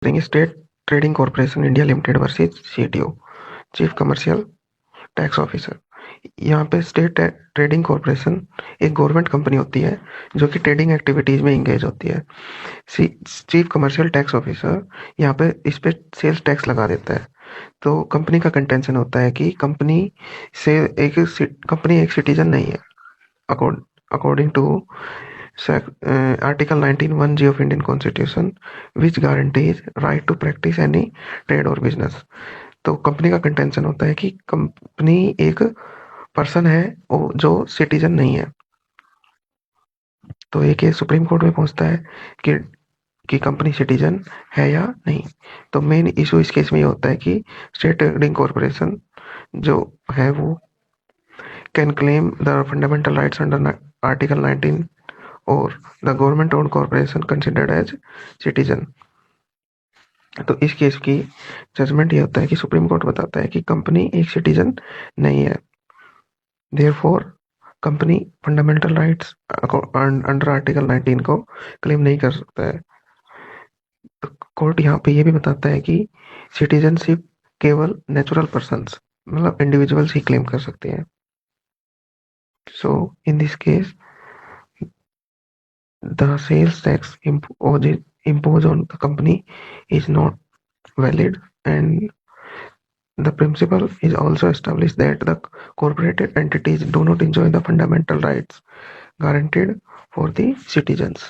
State trading corporation India limited versus CTO, chief commercial tax officer. यहाँ पे state trading corporation एक government company होती है जो कि ट्रेडिंग एक्टिविटीज में इंगेज होती है। चीफ कमर्शियल टैक्स ऑफिसर यहाँ पे इस पे सेल्स टैक्स लगा देता है। तो कंपनी का कंटेंशन होता है कि कंपनी एक सिटीजन नहीं है according to article 19(1)(g) of Indian Constitution, which guarantees right to practice any trade or business। तो कंपनी का कंटेंशन होता है कि कंपनी एक पर्सन है जो सिटीजन नहीं है। तो ये केस सुप्रीम कोर्ट में पहुंचता है कि कंपनी सिटीजन है या नहीं। तो मेन इशू इस केस में ये होता है कि स्टेट ट्रेडिंग कॉर्पोरेशन जो है वो can claim the fundamental rights under article 19 और the government owned corporation considered as citizen. तो इस केस की जजमेंट ये होता है कि सुप्रीम कोर्ट बताता है कि कंपनी एक सिटीजन नहीं है, therefore company fundamental rights under article 19 को क्लेम नहीं कर सकता है। तो कोर्ट यहाँ पे ये भी बताता है कि सिटीजनशिप केवल नेचुरल पर्सन्स मतलब इंडिविजुअल्स ही क्लेम कर सकते हैं। So in this case the sales tax imposed on the company is not valid, and the principle is also established that the corporate entities do not enjoy the fundamental rights guaranteed for the citizens.